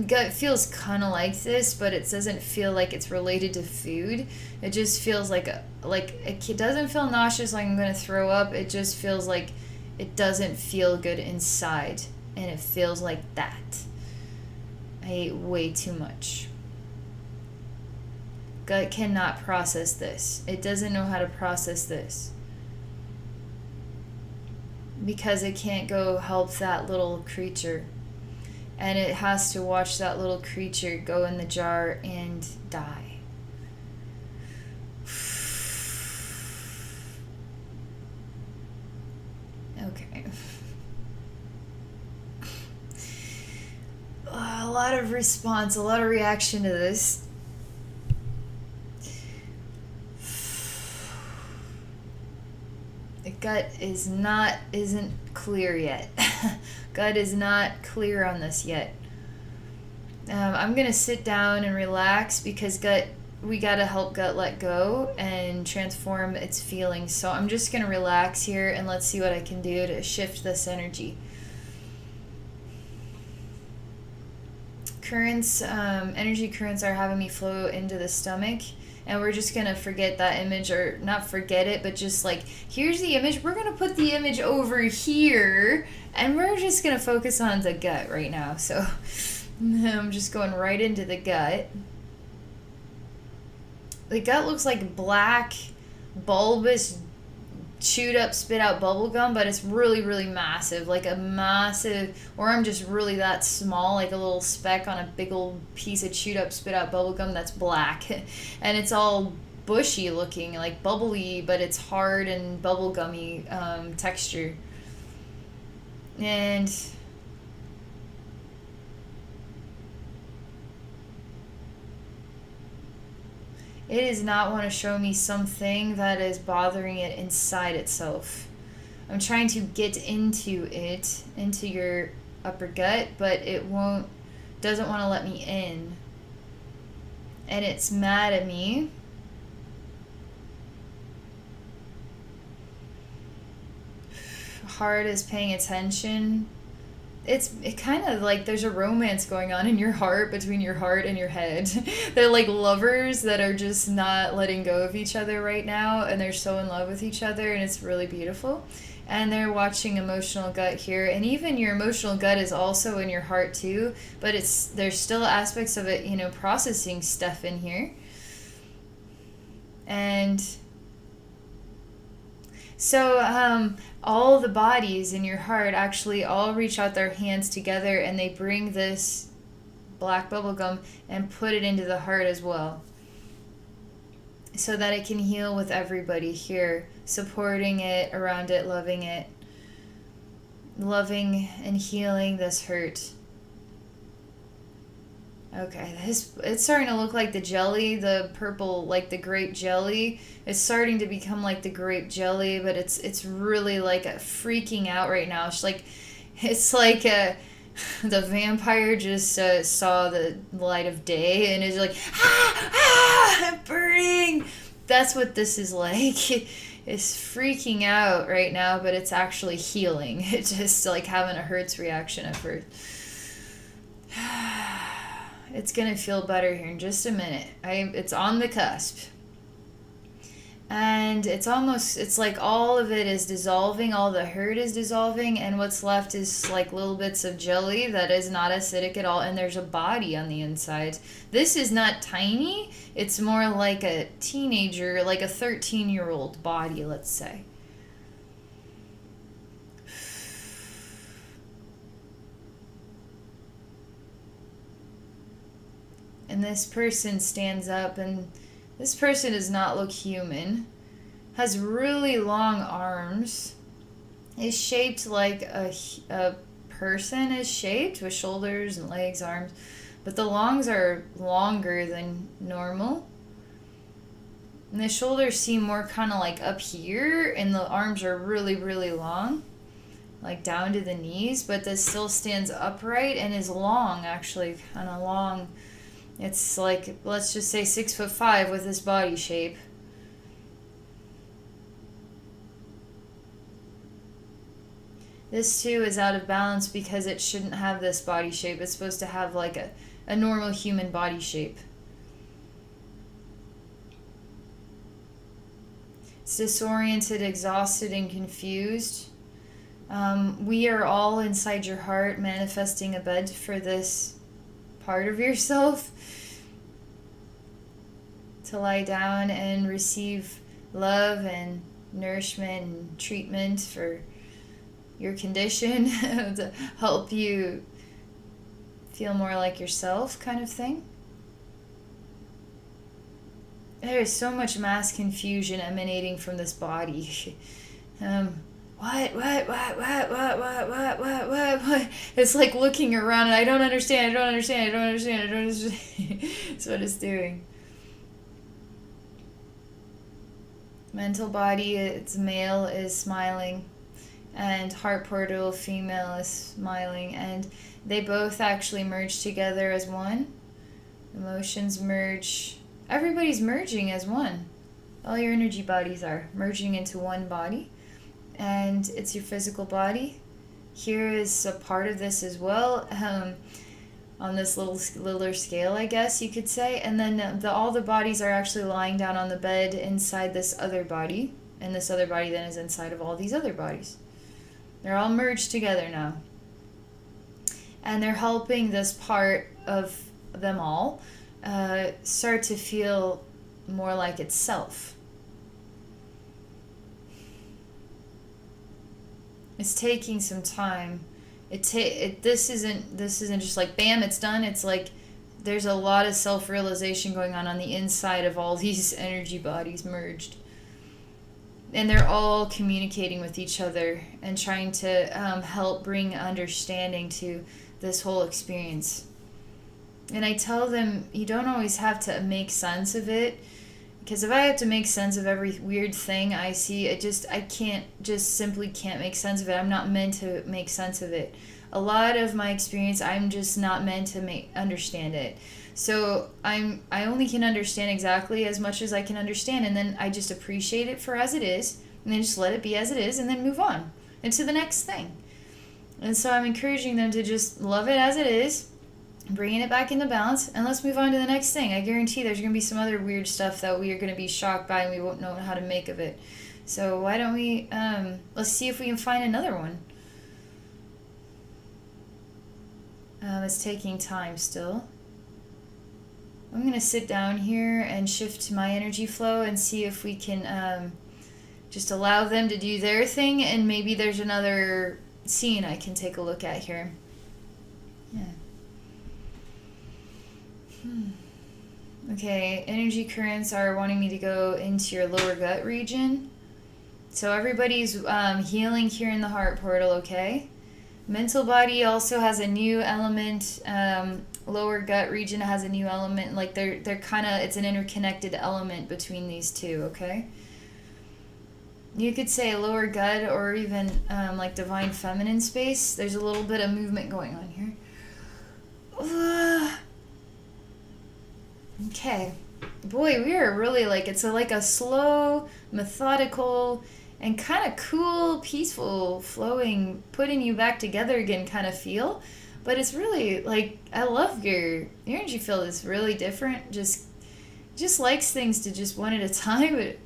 Gut feels kind of like this, but it doesn't feel like it's related to food. It just feels like it doesn't feel nauseous, like I'm gonna throw up. It just feels like it doesn't feel good inside, and it feels like that. I ate way too much. Gut cannot process this. It doesn't know how to process this. Because it can't go help that little creature. And it has to watch that little creature go in the jar and die. Okay. A lot of response, a lot of reaction to this. The gut isn't clear yet. Gut is not clear on this yet. I'm gonna sit down and relax because we gotta help gut let go and transform its feelings. So I'm just gonna relax here and let's see what I can do to shift this energy. Energy currents are having me flow into the stomach. And we're just going to forget that image, or not forget it, but just like, here's the image. We're going to put the image over here, and we're just going to focus on the gut right now. So I'm just going right into the gut. The gut looks like black, bulbous, chewed up, spit out bubble gum, but it's really, really massive. Like a massive, or I'm just really that small, like a little speck on a big old piece of chewed up, spit out bubble gum that's black. And it's all bushy looking, like bubbly, but it's hard and bubble gummy texture. And it does not want to show me something that is bothering it inside itself. I'm trying to get into it, into your upper gut, but it doesn't want to let me in. And it's mad at me. Heart is paying attention. It kind of like there's a romance going on in your heart, between your heart and your head. They're like lovers that are just not letting go of each other right now, and they're so in love with each other, and it's really beautiful. And they're watching emotional gut here, and even your emotional gut is also in your heart too, but there's still aspects of it, processing stuff in here. And so all the bodies in your heart actually all reach out their hands together, and they bring this black bubblegum and put it into the heart as well, so that it can heal with everybody here, supporting it, around it, loving and healing this hurt. Okay, it's starting to look like the jelly, the purple, like the grape jelly. It's starting to become like the grape jelly, but it's really like freaking out right now. It's like the vampire just saw the light of day and is like, I'm burning. That's what this is like. It's freaking out right now, but it's actually healing. It's just like having a Hertz reaction at first. It's gonna feel better here in just a minute. It's on the cusp. And it's like all of it is dissolving, all the hurt is dissolving, and what's left is like little bits of jelly that is not acidic at all, and there's a body on the inside. This is not tiny, it's more like a teenager, like a 13-year-old body, let's say. And this person stands up, and this person does not look human, has really long arms, is shaped like a person is shaped, with shoulders and legs, arms, but the lungs are longer than normal. And the shoulders seem more kind of like up here, and the arms are really, really long, like down to the knees, but this still stands upright and is long, actually, kind of long. It's like, let's just say 6'5" with this body shape. This too is out of balance because it shouldn't have this body shape. It's supposed to have like a normal human body shape. It's disoriented, exhausted, and confused. We are all inside your heart manifesting a bed for this part of yourself to lie down and receive love and nourishment and treatment for your condition to help you feel more like yourself, kind of thing. There is so much mass confusion emanating from this body. What? It's like looking around and I don't understand. That's what it's doing. Mental body, it's male, is smiling. And heart portal, female, is smiling. And they both actually merge together as one. Emotions merge. Everybody's merging as one. All your energy bodies are merging into one body. And it's your physical body. Here is a part of this as well, on this littler scale, I guess you could say. And then all the bodies are actually lying down on the bed inside this other body. And this other body then is inside of all these other bodies. They're all merged together now. And they're helping this part of them all start to feel more like itself. It's taking some time. This isn't just like bam, it's done. It's like there's a lot of self-realization going on the inside of all these energy bodies merged. And they're all communicating with each other and trying to help bring understanding to this whole experience. And I tell them, you don't always have to make sense of it. Because if I have to make sense of every weird thing I see, I simply can't make sense of it. I'm not meant to make sense of it. A lot of my experience, I'm just not meant to understand it. So I only can understand exactly as much as I can understand, and then I just appreciate it for as it is, and then just let it be as it is, and then move on into the next thing. And so I'm encouraging them to just love it as it is, bringing it back into balance, and let's move on to the next thing. I guarantee there's going to be some other weird stuff that we are going to be shocked by and we won't know how to make of it. So why don't we, let's see if we can find another one. It's taking time still. I'm going to sit down here and shift my energy flow and see if we can just allow them to do their thing, and maybe there's another scene I can take a look at here. Yeah. Okay, energy currents are wanting me to go into your lower gut region. So everybody's healing here in the heart portal, okay? Mental body also has a new element. Lower gut region has a new element. Like they're kind of, it's an interconnected element between these two, okay? You could say lower gut or even like divine feminine space. There's a little bit of movement going on here. Okay. Boy, we are really like, it's like a slow, methodical, and kind of cool, peaceful, flowing, putting you back together again kind of feel. But it's really like, I love your energy field is really different. Just likes things to just one at a time. But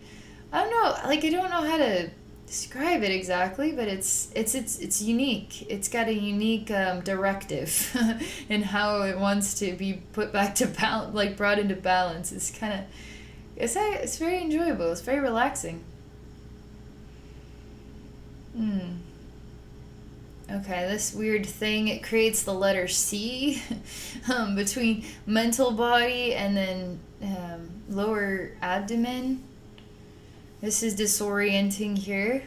I don't know, like I don't know how to describe it exactly, but it's unique. It's got a unique directive in how it wants to be put back to balance, like brought into balance. It's kind of, it's very enjoyable. It's very relaxing. Okay, this weird thing, it creates the letter C between mental body and then lower abdomen. This is disorienting here.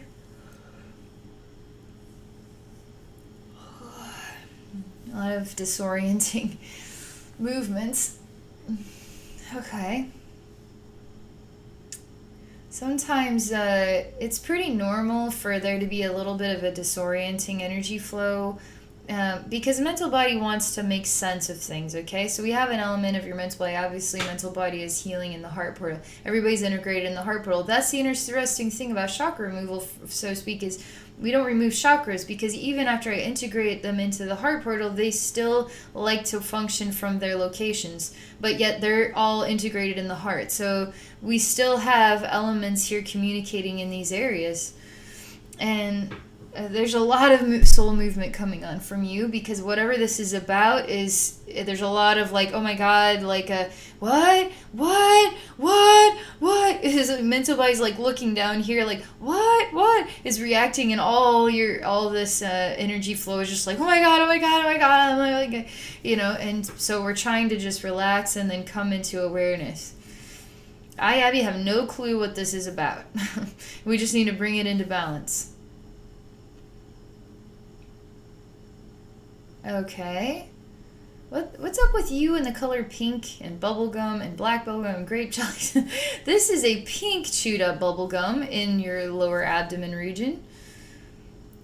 A lot of disorienting movements. Okay. Sometimes it's pretty normal for there to be a little bit of a disorienting energy flow, because the mental body wants to make sense of things, okay? So we have an element of your mental body. Obviously, mental body is healing in the heart portal. Everybody's integrated in the heart portal. That's the interesting thing about chakra removal, so to speak, is we don't remove chakras, because even after I integrate them into the heart portal, they still like to function from their locations, but yet they're all integrated in the heart. So we still have elements here communicating in these areas. And there's a lot of soul movement coming on from you, because whatever this is about is, there's a lot of like, oh my god, like what his mental body's like looking down here like what is reacting, and all this energy flow is just like, oh my god, and so we're trying to just relax and then come into awareness. I, Abby, have no clue what this is about. We just need to bring it into balance. Okay. What's up with you and the color pink and bubblegum and black bubblegum and grape chocolate? This is a pink chewed up bubblegum in your lower abdomen region.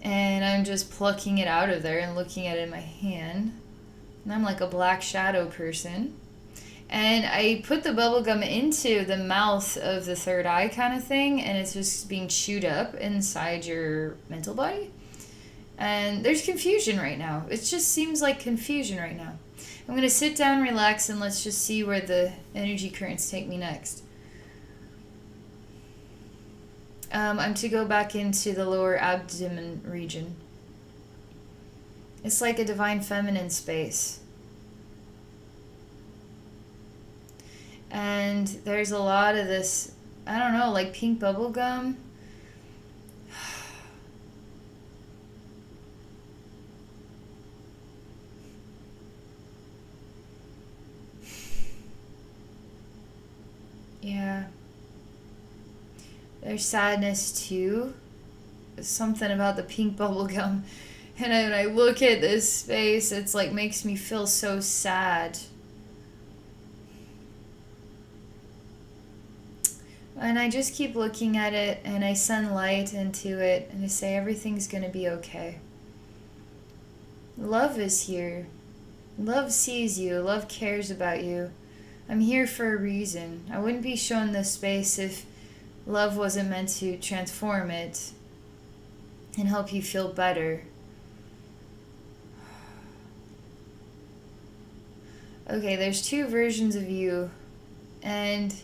And I'm just plucking it out of there and looking at it in my hand. And I'm like a black shadow person. And I put the bubblegum into the mouth of the third eye kind of thing, and it's just being chewed up inside your mental body. And there's confusion right now. It just seems like confusion right now. I'm going to sit down, relax, and let's just see where the energy currents take me next. I'm to go back into the lower abdomen region. It's like a divine feminine space. And there's a lot of this, I don't know, like pink bubble gum. Yeah. There's sadness too. There's something about the pink bubble gum. And when I look at this space, it's like makes me feel so sad. And I just keep looking at it, and I send light into it, and I say everything's going to be okay. Love is here. Love sees you. Love cares about you. I'm here for a reason. I wouldn't be shown this space if love wasn't meant to transform it and help you feel better. Okay, there's two versions of you, and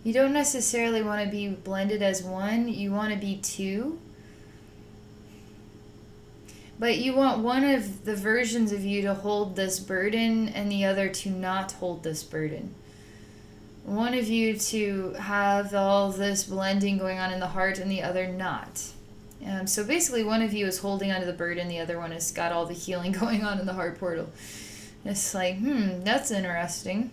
you don't necessarily want to be blended as one. You want to be two. But you want one of the versions of you to hold this burden and the other to not hold this burden. One of you to have all this blending going on in the heart and the other not. So basically one of you is holding onto the burden, the other one has got all the healing going on in the heart portal. It's like, that's interesting.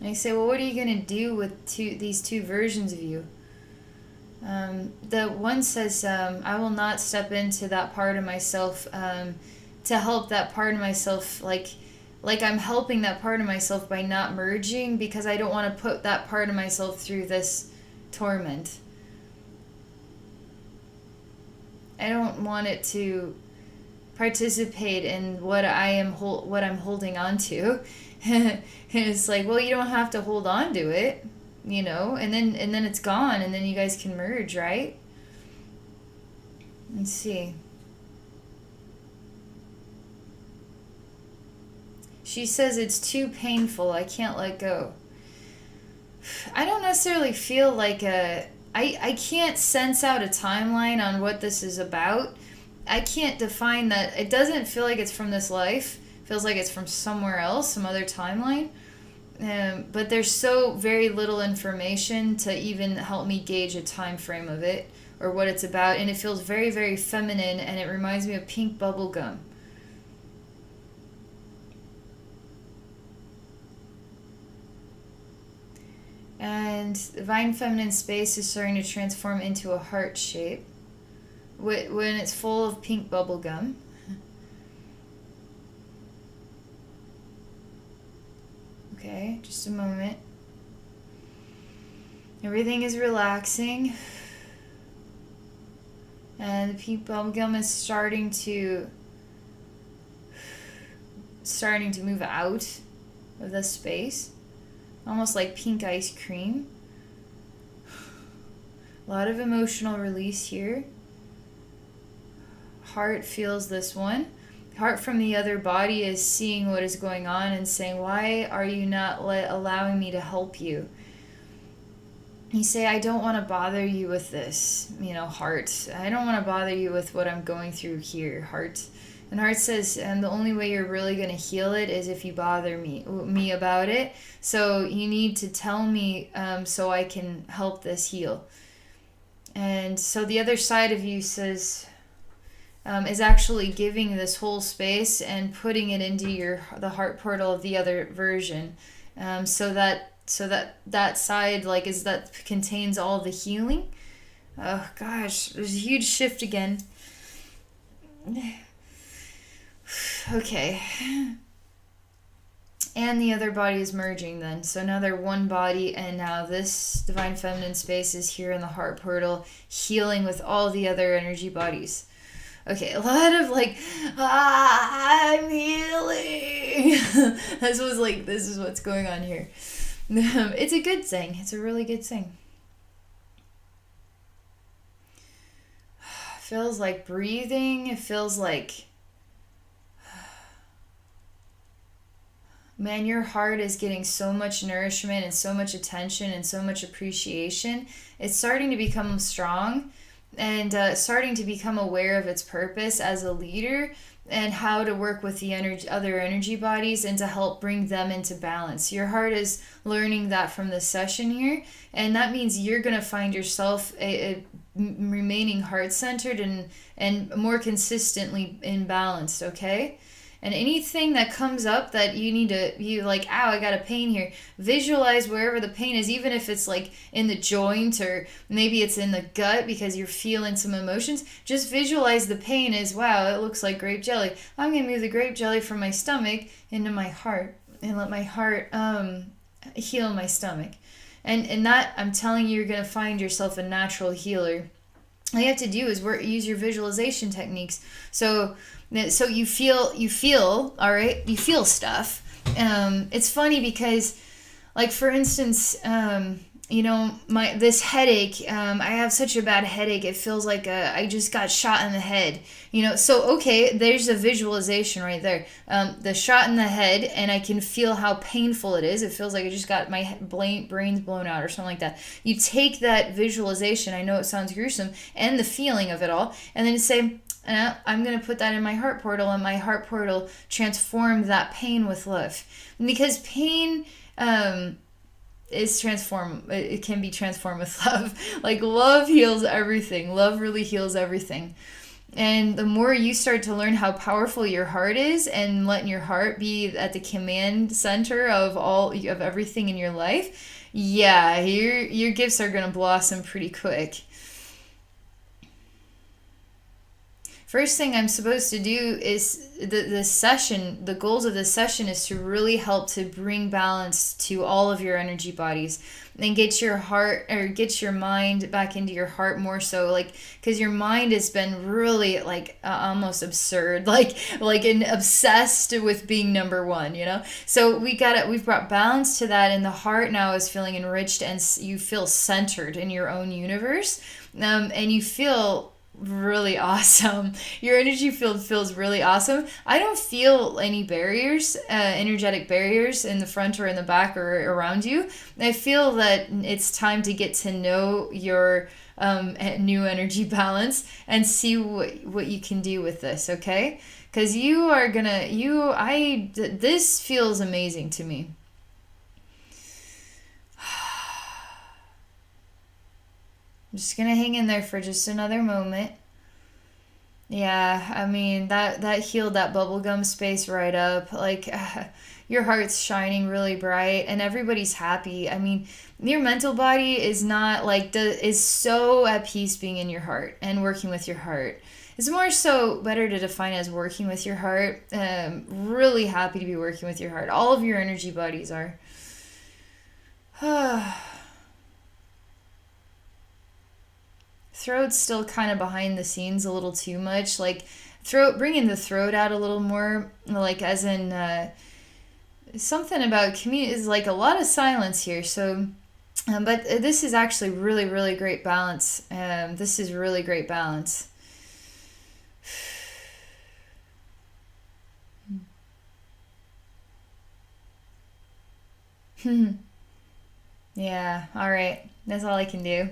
And I say, well, what are you going to do with these two versions of you? The one says, I will not step into that part of myself to help that part of myself, like I'm helping that part of myself by not merging, because I don't want to put that part of myself through this torment. I don't want it to participate in what I'm holding on to. And it's like, well, you don't have to hold on to it. And then it's gone, and then you guys can merge, right? Let's see. She says it's too painful. I can't let go. I don't necessarily feel like I can't sense out a timeline on what this is about. I can't define that. It doesn't feel like it's from this life. It feels like it's from somewhere else, some other timeline. But there's so very little information to even help me gauge a time frame of it or what it's about, and it feels very, very feminine, and it reminds me of pink bubble gum. And divine feminine space is starting to transform into a heart shape when it's full of pink bubble gum. Okay, just a moment. Everything is relaxing. And the bubblegum is starting to move out of the space. Almost like pink ice cream. A lot of emotional release here. Heart feels this one. Heart from the other body is seeing what is going on and saying, why are you not allowing me to help you? You say, I don't want to bother you with this, heart. I don't want to bother you with what I'm going through here, heart. And heart says, and the only way you're really going to heal it is if you bother me about it. So you need to tell me so I can help this heal. And so the other side of you says, is actually giving this whole space and putting it into the heart portal of the other version, so that side that contains all the healing. Oh gosh, there's a huge shift again. Okay. And the other body is merging then. So now they're one body, and now this divine feminine space is here in the heart portal, healing with all the other energy bodies. Okay, a lot of I'm healing. This is what's going on here. It's a good thing. It's a really good thing. Feels like breathing. It feels like, man, your heart is getting so much nourishment and so much attention and so much appreciation. It's starting to become strong and starting to become aware of its purpose as a leader and how to work with the other energy bodies and to help bring them into balance. Your heart is learning that from this session here, and that means you're going to find yourself remaining heart-centered and more consistently imbalanced, okay? And anything that comes up that ow, I got a pain here. Visualize wherever the pain is, even if it's in the joint or maybe it's in the gut because you're feeling some emotions. Just visualize the pain as, wow, it looks like grape jelly. I'm going to move the grape jelly from my stomach into my heart and let my heart heal my stomach. And that, I'm telling you, you're going to find yourself a natural healer. All you have to do is use your visualization techniques. So you feel, all right? You feel stuff. It's funny because, for instance, this headache, I have such a bad headache. It feels like I just got shot in the head. So, okay, there's a visualization right there. The shot in the head, and I can feel how painful it is. It feels like I just got my brains blown out or something like that. You take that visualization, I know it sounds gruesome, and the feeling of it all, and then say, I'm going to put that in my heart portal, and my heart portal transformed that pain with love. Because pain it can be transformed with love. Love heals everything. Love really heals everything. And the more you start to learn how powerful your heart is and letting your heart be at the command center of everything in your life, yeah, your gifts are going to blossom pretty quick. First thing I'm supposed to do is the goals of this session is to really help to bring balance to all of your energy bodies and get your mind back into your heart more so, because your mind has been really almost absurd, and obsessed with being number one, So we've brought balance to that, and the heart now is feeling enriched, and you feel centered in your own universe, and you feel really awesome. Your energy field feels really awesome. I don't feel any barriers, energetic barriers in the front or in the back or around you. I feel that it's time to get to know your new energy balance and see what you can do with this, okay? Because this feels amazing to me. I'm just going to hang in there for just another moment. Yeah, I mean, that healed that bubblegum space right up. Your heart's shining really bright and everybody's happy. I mean, your mental body is not is so at peace being in your heart and working with your heart. It's more so better to define as working with your heart. Really happy to be working with your heart. All of your energy bodies are. throat's still kind of behind the scenes a little too much. Like bringing the throat out a little more, like as in something about community is like a lot of silence here. So, but this is actually really, really great balance. This is really great balance. Yeah, all right. That's all I can do.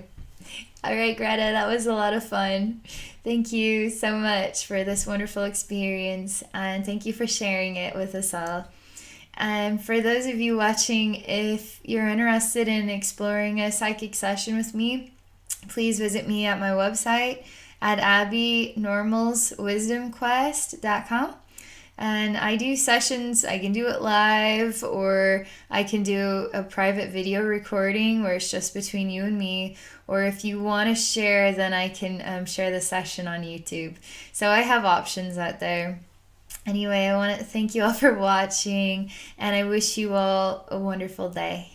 All right, Greta, that was a lot of fun. Thank you so much for this wonderful experience, and thank you for sharing it with us all. And for those of you watching, if you're interested in exploring a psychic session with me, please visit me at my website at abbeynormalswisdomquest.com. And I do sessions. I can do it live, or I can do a private video recording where it's just between you and me. Or if you want to share, then I can share the session on YouTube. So I have options out there. Anyway, I want to thank you all for watching, and I wish you all a wonderful day.